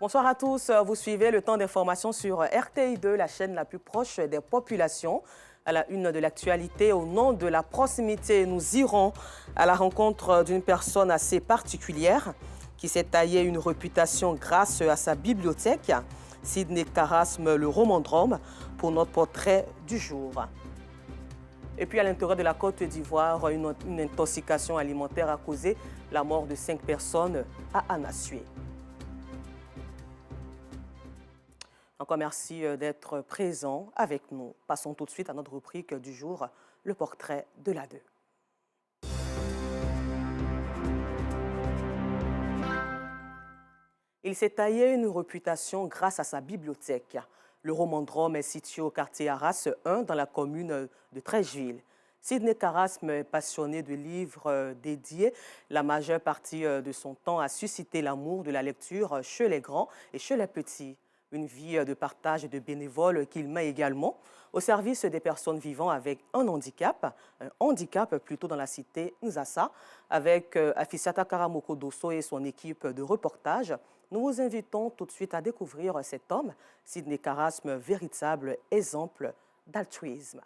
Bonsoir à tous. Vous suivez le temps d'information sur RTI2, la chaîne la plus proche des populations. À la une de l'actualité, au nom de la proximité, nous irons à la rencontre d'une personne assez particulière qui s'est taillé une réputation grâce à sa bibliothèque. Sidney Karasme, le romandrome, pour notre portrait du jour. Et puis à l'intérieur de la Côte d'Ivoire, une intoxication alimentaire a causé la mort de 5 personnes à Anassué. Encore merci d'être présent avec nous. Passons tout de suite à notre rubrique du jour, le portrait de l'A2. Il s'est taillé une réputation grâce à sa bibliothèque. Le romandrome est situé au quartier Arras 1 dans la commune de Trècheville. Sidney Karasme est passionné de livres dédiés. La majeure partie de son temps a suscité l'amour de la lecture chez les grands et chez les petits. Une vie de partage et de bénévoles qu'il met également au service des personnes vivant avec un handicap plutôt dans la cité Nzassa. Avec Afisata Karamoko Dosso et son équipe de reportage, nous vous invitons tout de suite à découvrir cet homme, Sidney Karasme, véritable exemple d'altruisme.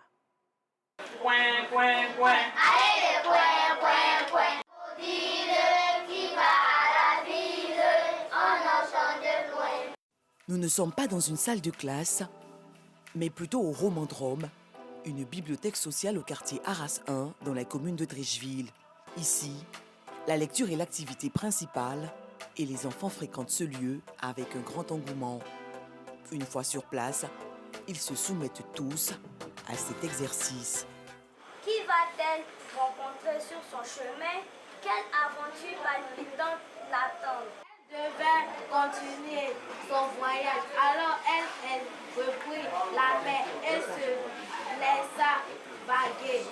Nous ne sommes pas dans une salle de classe, mais plutôt au Romandrome, une bibliothèque sociale au quartier Arras 1 dans la commune de Trècheville. Ici, la lecture est l'activité principale et les enfants fréquentent ce lieu avec un grand engouement. Une fois sur place, ils se soumettent tous à cet exercice. Qui va-t-elle rencontrer sur son chemin? Quelle aventure palpitante l'attend? Devait continuer son voyage. Alors elle reprit la mer et se laissa vaguer.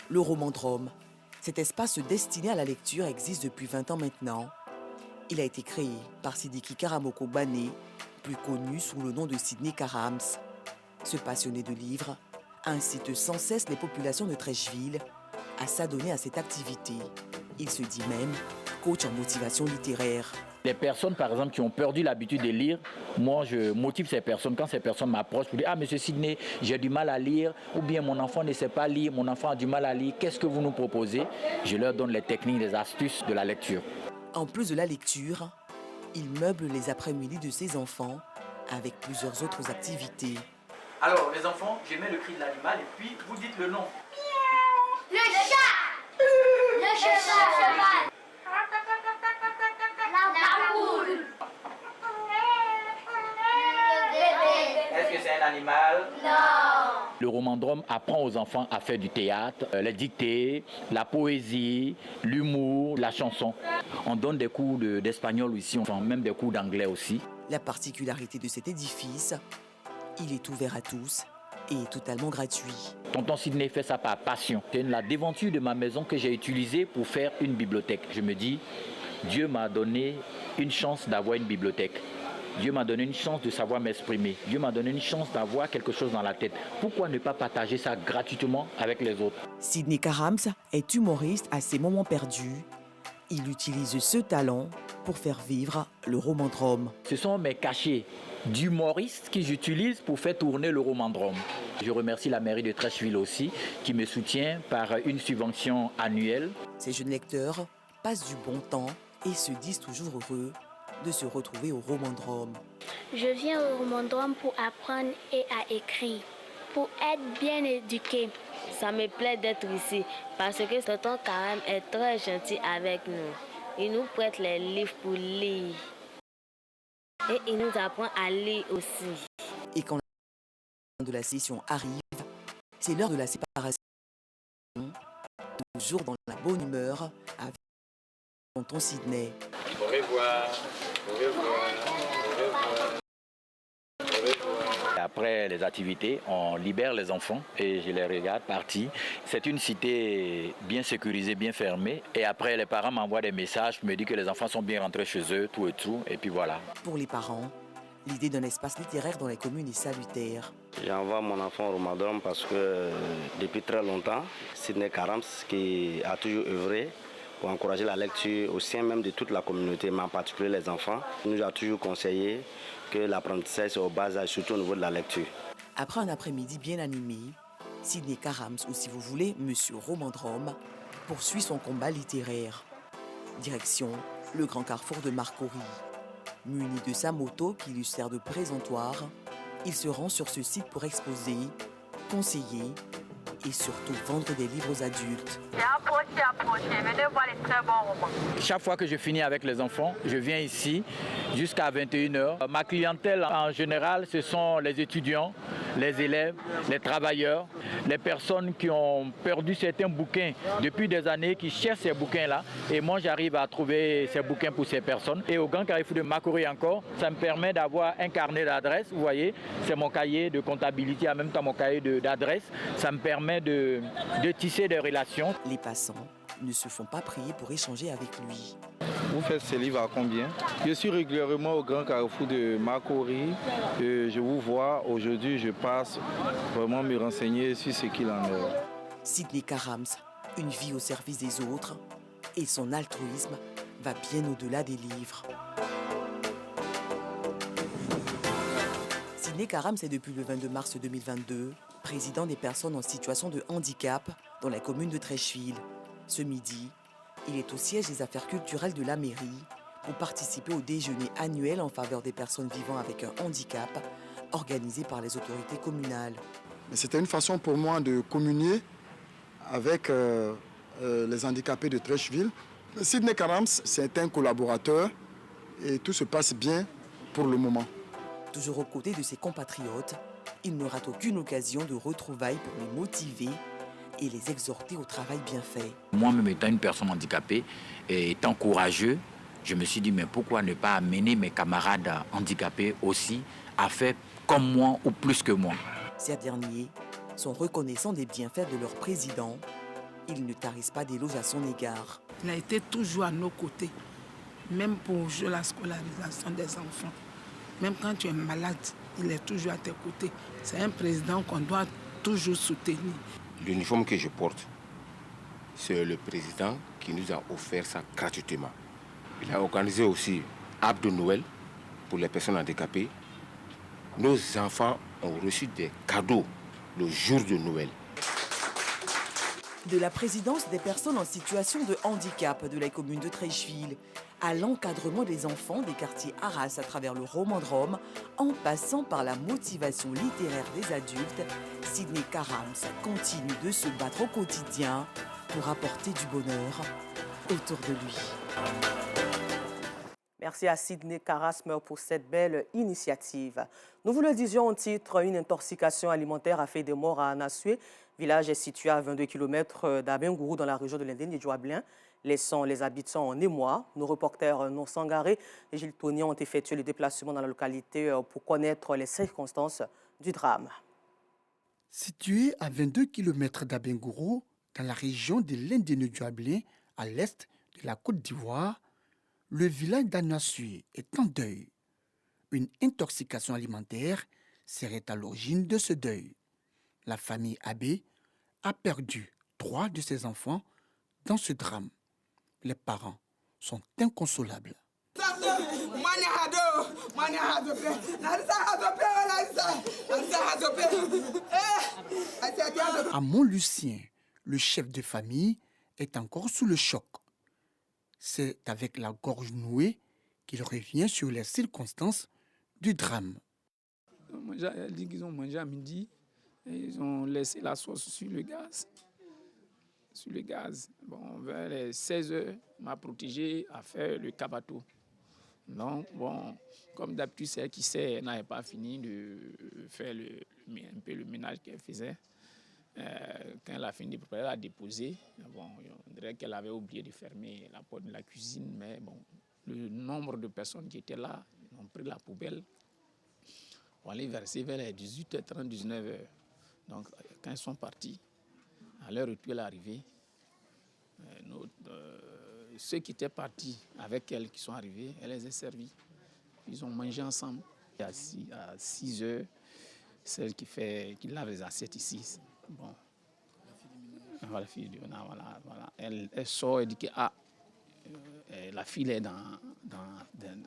Le Romandrome, cet espace destiné à la lecture, existe depuis 20 ans maintenant. Il a été créé par Sidiki Karamoko Bané, plus connu sous le nom de Sidney Karams. Ce passionné de livres incite sans cesse les populations de Trècheville à s'adonner à cette activité. Il se dit même coach en motivation littéraire. Les personnes, par exemple, qui ont perdu l'habitude de lire, moi, je motive ces personnes. Quand ces personnes m'approchent pour dire « Ah, monsieur Sidney, j'ai du mal à lire » ou bien « Mon enfant ne sait pas lire, mon enfant a du mal à lire, qu'est-ce que vous nous proposez ?» Je leur donne les techniques, les astuces de la lecture. En plus de la lecture, il meuble les après-midi de ses enfants avec plusieurs autres activités. Alors, les enfants, je mets le cri de l'animal et puis vous dites le nom. Le chat! Le cheval! La poule! Est-ce que c'est un animal? Non! Le romandrome apprend aux enfants à faire du théâtre, les dictées, la poésie, l'humour, la chanson. On donne des cours d'espagnol ici, enfin, même des cours d'anglais aussi. La particularité de cet édifice, il est ouvert à tous et totalement gratuit. Tonton Sidney fait ça par passion. C'est la déventure de ma maison que j'ai utilisée pour faire une bibliothèque. Je me dis, Dieu m'a donné une chance d'avoir une bibliothèque. Dieu m'a donné une chance de savoir m'exprimer. Dieu m'a donné une chance d'avoir quelque chose dans la tête. Pourquoi ne pas partager ça gratuitement avec les autres? Sidney Karams est humoriste à ses moments perdus. Il utilise ce talent pour faire vivre le romandrome. Ce sont mes cachets d'humoriste que j'utilise pour faire tourner le romandrome. Je remercie la mairie de Trècheville aussi qui me soutient par une subvention annuelle. Ces jeunes lecteurs passent du bon temps et se disent toujours heureux de se retrouver au romandrome. Je viens au romandrome pour apprendre et à écrire, pour être bien éduqué. Ça me plaît d'être ici parce que tonton Karam est très gentil avec nous. Il nous prête les livres pour lire. Et il nous apprend à lire aussi. Et quand la fin de la session arrive, c'est l'heure de la séparation. Toujours dans la bonne humeur avec tonton Sidney. Au revoir, au revoir, au revoir. Après les activités, on libère les enfants et je les regarde partir. C'est une cité bien sécurisée, bien fermée. Et après, les parents m'envoient des messages, me disent que les enfants sont bien rentrés chez eux, tout et tout. Et puis voilà. Pour les parents, l'idée d'un espace littéraire dans les communes est salutaire. J'envoie mon enfant au romandrome parce que depuis très longtemps, Sidney Karams, qui a toujours œuvré pour encourager la lecture au sein même de toute la communauté, mais en particulier les enfants. Il nous a toujours conseillé que l'apprentissage est au bas âge, surtout au niveau de la lecture. Après un après-midi bien animé, Sidney Karams, ou si vous voulez, Monsieur Romandrome, poursuit son combat littéraire. Direction le grand carrefour de Marcory. Muni de sa moto qui lui sert de présentoir, il se rend sur ce site pour exposer, conseiller et surtout vendre des livres aux adultes. Venez voir les très bons romans. Chaque fois que je finis avec les enfants, je viens ici jusqu'à 21h. Ma clientèle en général, ce sont les étudiants, les élèves, les travailleurs, les personnes qui ont perdu certains bouquins depuis des années, qui cherchent ces bouquins-là. Et moi, j'arrive à trouver ces bouquins pour ces personnes. Et au Grand Carrefour de Marcory encore, ça me permet d'avoir un carnet d'adresses. Vous voyez, c'est mon cahier de comptabilité, en même temps mon cahier d'adresses. Ça me permet de tisser des relations. Les passants ne se font pas prier pour échanger avec lui. Vous faites ces livres à combien? Je suis régulièrement au Grand Carrefour de Marcory. Je vous vois. Aujourd'hui, je passe vraiment me renseigner sur ce qu'il en est. Sidney Karams, une vie au service des autres, et son altruisme va bien au-delà des livres. Sidney Karams est depuis le 22 mars 2022 président des personnes en situation de handicap dans la commune de Treichville. Ce midi, il est au siège des affaires culturelles de la mairie pour participer au déjeuner annuel en faveur des personnes vivant avec un handicap organisé par les autorités communales. C'était une façon pour moi de communier avec les handicapés de Treichville. Sidney Karams, c'est un collaborateur et tout se passe bien pour le moment. Toujours aux côtés de ses compatriotes, il ne rate aucune occasion de retrouvailles pour les motiver et les exhorter au travail bien fait. Moi-même étant une personne handicapée et étant courageux, je me suis dit mais pourquoi ne pas amener mes camarades handicapés aussi à faire comme moi ou plus que moi. Ces derniers sont reconnaissants des bienfaits de leur président. Ils ne tarissent pas d'éloges à son égard. Il a été toujours à nos côtés, même pour la scolarisation des enfants. Même quand tu es malade, il est toujours à tes côtés. C'est un président qu'on doit toujours soutenir. L'uniforme que je porte, c'est le président qui nous a offert ça gratuitement. Il a organisé aussi Arbre de Noël pour les personnes handicapées. Nos enfants ont reçu des cadeaux le jour de Noël. De la présidence des personnes en situation de handicap de la commune de Treichville à l'encadrement des enfants des quartiers Arras à travers le Romandrome, en passant par la motivation littéraire des adultes, Sidney Karams continue de se battre au quotidien pour apporter du bonheur autour de lui. Merci à Sidney Karams pour cette belle initiative. Nous vous le disions en titre, une intoxication alimentaire a fait des morts à Anassué. Le village est situé à 22 km d'Abengourou dans la région de l'Indéni-Djouablin, laissant les habitants en émoi. Nos reporters Non Sangaré et Gilles Tony ont effectué le déplacement dans la localité pour connaître les circonstances du drame. Situé à 22 km d'Abengourou, dans la région de l'Indéni-Djouablin, à l'est de la Côte d'Ivoire, le village d'Anassué est en deuil. Une intoxication alimentaire serait à l'origine de ce deuil. La famille Abbé a perdu 3 de ses enfants dans ce drame. Les parents sont inconsolables. À Montlucien, le chef de famille est encore sous le choc. C'est avec la gorge nouée qu'il revient sur les circonstances du drame. Ils ont mangé à midi et ils ont laissé la sauce sur le gaz. Bon, vers les 16 h, m'a protégé à faire le cabato. Donc, bon, comme d'habitude, celle qui sait, elle n'avait pas fini de faire un peu le ménage qu'elle faisait. Quand elle a fini de préparer, elle a déposé. Bon, on dirait qu'elle avait oublié de fermer la porte de la cuisine, mais bon, le nombre de personnes qui étaient là, ils ont pris la poubelle pour aller verser vers les 18h30, 19h. Donc, quand ils sont partis, à leur retour à l'arrivée, ceux qui étaient partis avec elle, qui sont arrivés, elle les a servis. Ils ont mangé ensemble. À 6 h, celle qui lave les assiettes ici, bon, la fille du ménage, voilà. Elle sort et dit que la fille est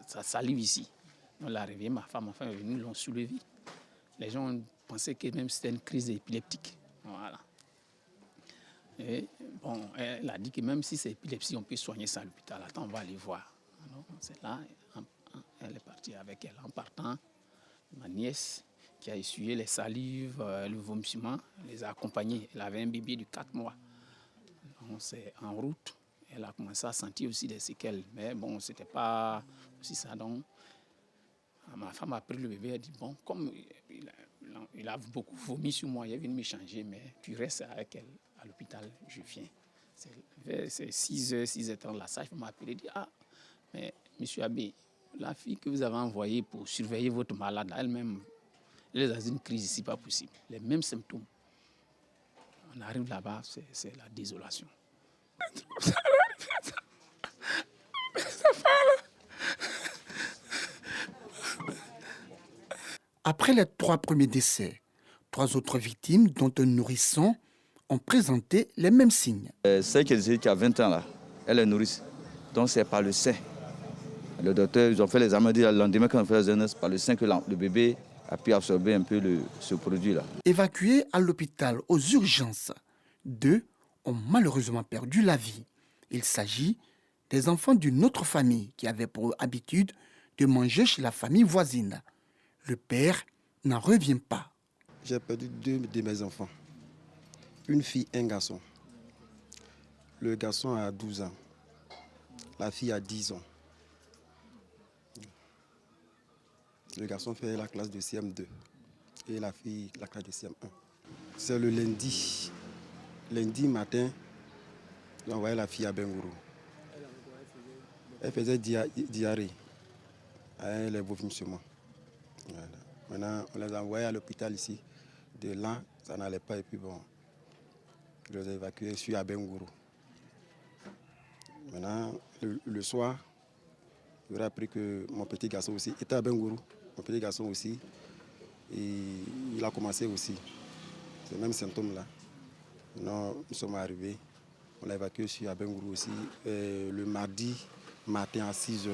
sa salive ici. On l'a réveillée, ma femme enfin est venue, l'ont soulevée. Les gens pensaient que même c'était une crise épileptique. Voilà. Et bon, elle a dit que même si c'est épilepsie, on peut soigner ça à l'hôpital. Attends, on va aller voir. Alors, c'est là, elle est partie avec elle. En partant, ma nièce, qui a essuyé les salives, le vomissement, les a accompagnés. Elle avait un bébé de 4 mois. Donc, c'est en route. Elle a commencé à sentir aussi des séquelles. Mais bon, ce n'était pas aussi ça. Donc, ma femme a pris le bébé. Elle a dit, bon, comme il a beaucoup vomi sur moi, il est venu me changer, mais tu restes avec elle à l'hôpital, je viens. C'est 6h, 6h30, la sage m'a appelé et dit, ah, mais monsieur Abbé, la fille que vous avez envoyée pour surveiller votre malade, elle-même, elle est dans une crise ici, pas possible. Les mêmes symptômes. On arrive là-bas, c'est la désolation. Après les 3 premiers décès, 3 autres victimes, dont un nourrisson, ont présenté les mêmes signes. Celle qui a 20 ans, là, elle est nourrice. Donc c'est par le sein. Le docteur, ils ont fait les examens le lendemain quand on fait les examens, par le sein que le bébé a pu absorber un peu ce produit-là. Évacués à l'hôpital aux urgences, 2 ont malheureusement perdu la vie. Il s'agit des enfants d'une autre famille qui avait pour habitude de manger chez la famille voisine. Le père n'en revient pas. J'ai perdu 2 de mes enfants. Une fille, un garçon. Le garçon a 12 ans. La fille a 10 ans. Le garçon fait la classe de CM2 et la fille la classe de CM1. C'est le lundi. Lundi matin, j'ai envoyé la fille à Bengourou. Elle faisait diarrhée. Elle est vomissements. Voilà. Maintenant, on les a envoyés à l'hôpital ici. De là, ça n'allait pas et puis bon, je les ai évacués. Je suis à Bengourou. Maintenant, le soir, j'aurais appris que mon petit garçon aussi était à Bengourou. Mon petit garçon aussi, et il a commencé aussi. Ces mêmes symptômes-là. Maintenant, nous sommes arrivés. On l'a évacué ici à Bengourou aussi. Le mardi matin à 6h.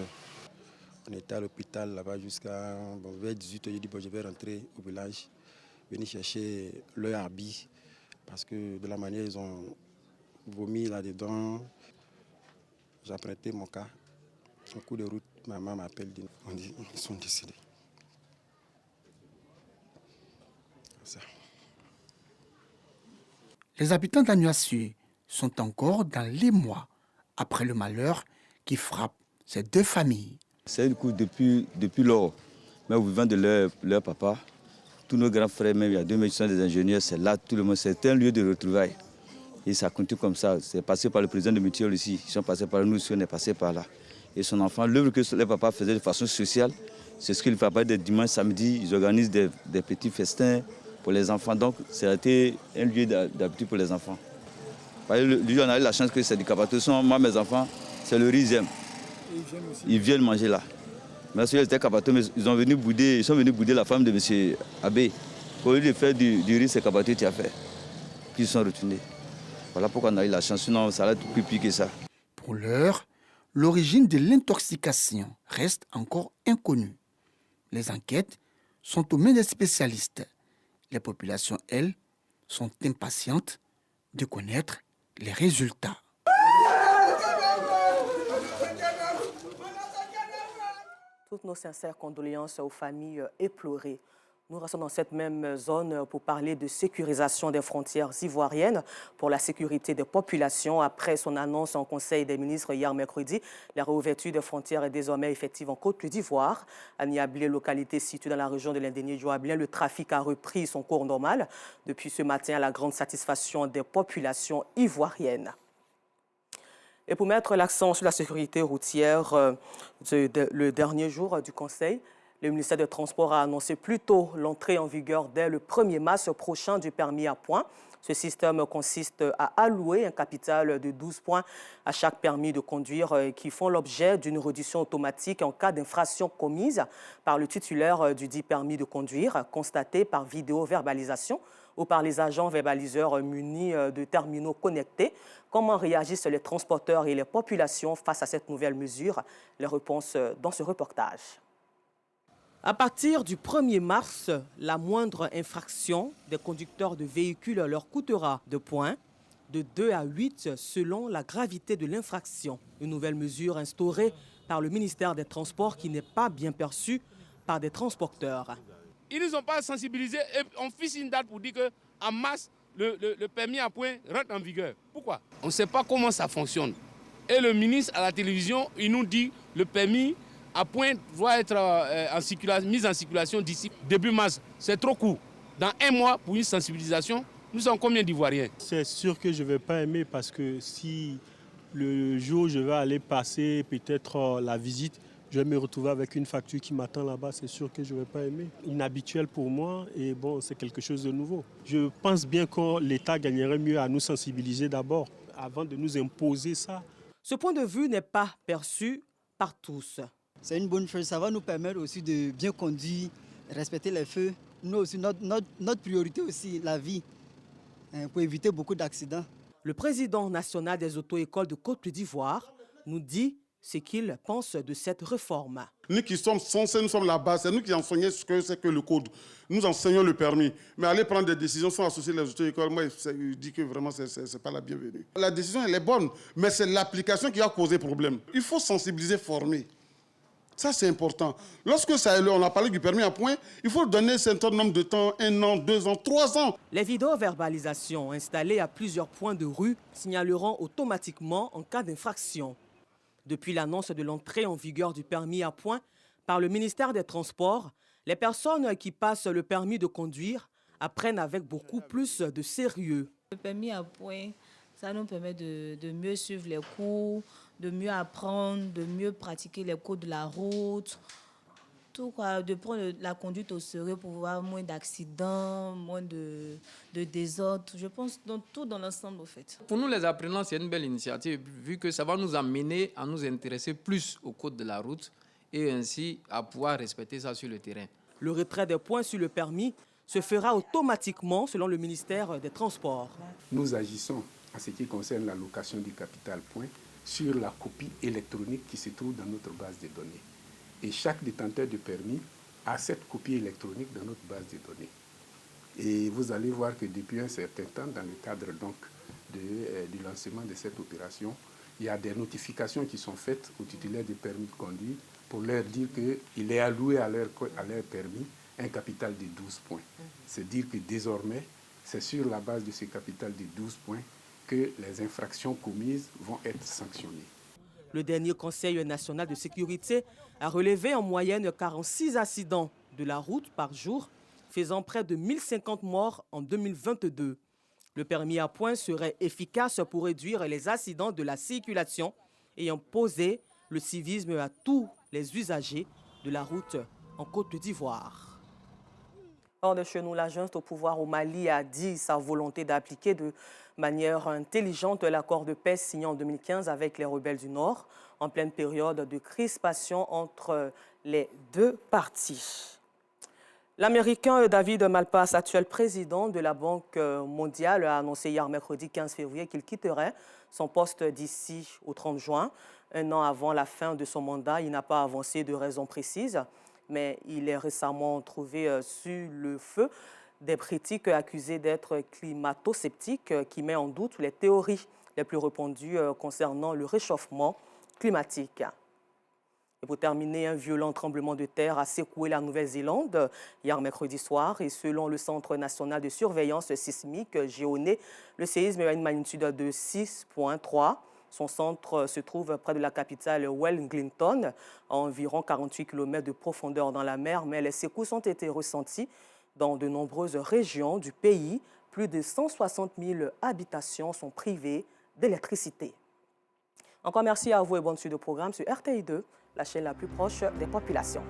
On était à l'hôpital là-bas jusqu'à vers 18h. J'ai dit, bon, je vais rentrer au village, venir chercher leur habit. Parce que de la manière ils ont vomi là-dedans, j'ai emprunté mon cas. En cours de route, ma maman m'appelle, on dit ils sont décédés. Ça. Les habitants d'Agnoassue sont encore dans l'émoi après le malheur qui frappe ces 2 familles. C'est du coup depuis lors, même vivant de leur papa, tous nos grands frères, même il y a 2 médecins, qui sont des ingénieurs, c'est là tout le monde, c'est un lieu de retrouvailles. Et ça continue comme ça, c'est passé par le président de Métier ici, ils sont passés par nous, on est passé par là. Et son enfant, l'œuvre que le papa faisait de façon sociale, c'est ce qu'il fait pas des dimanches, samedis, ils organisent des petits festins pour les enfants. Donc, ça a été un lieu d'habitude pour les enfants. Lui, on a eu la chance que c'est du Capato. Moi, mes enfants, c'est le riz, ils aiment. Ils viennent manger là. Mais si ils étaient Capato, ils sont venus bouder la femme de M. Abbé. Pour lui faire du riz, c'est Capato qui a fait. Puis ils sont retournés. Voilà pourquoi on a eu la chance, sinon ça allait être plus pire que ça. Pour l'heure, l'origine de l'intoxication reste encore inconnue. Les enquêtes sont aux mains des spécialistes. Les populations, elles, sont impatientes de connaître les résultats. Toutes nos sincères condoléances aux familles éplorées. Nous restons dans cette même zone pour parler de sécurisation des frontières ivoiriennes pour la sécurité des populations. Après son annonce en Conseil des ministres hier mercredi, la réouverture des frontières est désormais effective en Côte d'Ivoire. À Niablé, localité située dans la région de l'Indénié-Joablin, le trafic a repris son cours normal depuis ce matin à la grande satisfaction des populations ivoiriennes. Et pour mettre l'accent sur la sécurité routière, le dernier jour du Conseil, Le ministère des Transports a annoncé plus tôt l'entrée en vigueur dès le 1er mars prochain du permis à points. Ce système consiste à allouer un capital de 12 points à chaque permis de conduire qui font l'objet d'une réduction automatique en cas d'infraction commise par le titulaire du dit permis de conduire, constaté par vidéo-verbalisation ou par les agents verbaliseurs munis de terminaux connectés. Comment réagissent les transporteurs et les populations face à cette nouvelle mesure? Les réponses dans ce reportage. À partir du 1er mars, la moindre infraction des conducteurs de véhicules leur coûtera 2 points, de 2 à 8 selon la gravité de l'infraction. Une nouvelle mesure instaurée par le ministère des Transports qui n'est pas bien perçue par des transporteurs. Ils ne nous ont pas sensibilisés et on fixe une date pour dire qu'en mars, le permis à points rentre en vigueur. Pourquoi? On ne sait pas comment ça fonctionne. Et le ministre à la télévision, il nous dit que le permis à point doit être mis en circulation d'ici début mars. C'est trop court. Dans 1 mois, pour une sensibilisation, nous sommes combien d'Ivoiriens? C'est sûr que je ne vais pas aimer parce que si le jour où je vais aller passer peut-être la visite, je vais me retrouver avec une facture qui m'attend là-bas, c'est sûr que je ne vais pas aimer. Inhabituel pour moi et bon, c'est quelque chose de nouveau. Je pense bien que l'État gagnerait mieux à nous sensibiliser d'abord avant de nous imposer ça. Ce point de vue n'est pas perçu par tous. C'est une bonne chose, ça va nous permettre aussi de bien conduire, respecter les feux. Nous aussi, notre priorité aussi, la vie, pour éviter beaucoup d'accidents. Le président national des auto-écoles de Côte d'Ivoire nous dit ce qu'il pense de cette réforme. Nous qui sommes censés, nous sommes la base, c'est nous qui enseignons ce que c'est que le code. Nous enseignons le permis. Mais aller prendre des décisions sans associer les auto-écoles, moi, je dis que vraiment, ce n'est pas la bienvenue. La décision, elle est bonne, mais c'est l'application qui a causé problème. Il faut sensibiliser, former. Ça, c'est important. Lorsque on a parlé du permis à points, il faut donner un certain nombre de temps, 1 an, 2 ans, 3 ans. Les vidéo-verbalisations installées à plusieurs points de rue signaleront automatiquement en cas d'infraction. Depuis l'annonce de l'entrée en vigueur du permis à points par le ministère des Transports, les personnes qui passent le permis de conduire apprennent avec beaucoup plus de sérieux. Le permis à points, ça nous permet de mieux suivre les cours, de mieux apprendre, de mieux pratiquer les codes de la route, tout quoi, de prendre la conduite au sérieux pour avoir moins d'accidents, moins de désordre. Je pense dans tout dans l'ensemble, au fait. Pour nous, les apprenants, c'est une belle initiative, vu que ça va nous amener à nous intéresser plus au code de la route et ainsi à pouvoir respecter ça sur le terrain. Le retrait des points sur le permis se fera automatiquement selon le ministère des Transports. Nous agissons en ce qui concerne la location du capital point sur la copie électronique qui se trouve dans notre base de données. Et chaque détenteur de permis a cette copie électronique dans notre base de données. Et vous allez voir que depuis un certain temps, dans le cadre donc du lancement de cette opération, il y a des notifications qui sont faites aux titulaires des permis de conduire pour leur dire qu'il est alloué à leur permis un capital de 12 points. C'est dire que désormais, c'est sur la base de ce capital de 12 points que les infractions commises vont être sanctionnées. Le dernier Conseil national de sécurité a relevé en moyenne 46 accidents de la route par jour, faisant près de 1050 morts en 2022. Le permis à points serait efficace pour réduire les accidents de la circulation et imposer le civisme à tous les usagers de la route en Côte d'Ivoire. Hors de chez nous, la junte au pouvoir au Mali a dit sa volonté d'appliquer de manière intelligente l'accord de paix signé en 2015 avec les rebelles du Nord, en pleine période de crispation entre les deux parties. L'Américain David Malpass, actuel président de la Banque mondiale, a annoncé hier mercredi 15 février qu'il quitterait son poste d'ici au 30 juin. 1 an avant la fin de son mandat, il n'a pas avancé de raison précise, mais il est récemment trouvé sur le feu des critiques accusées d'être climato-sceptiques qui met en doute les théories les plus répandues concernant le réchauffement climatique. Et pour terminer, un violent tremblement de terre a secoué la Nouvelle-Zélande hier mercredi soir. Et selon le Centre national de surveillance sismique, GEONE, le séisme a une magnitude de 6,3. Son centre se trouve près de la capitale Wellington, à environ 48 km de profondeur dans la mer, mais les secousses ont été ressenties dans de nombreuses régions du pays. Plus de 160 000 habitations sont privées d'électricité. Encore merci à vous et bonne suite de programme sur RTI2, la chaîne la plus proche des populations.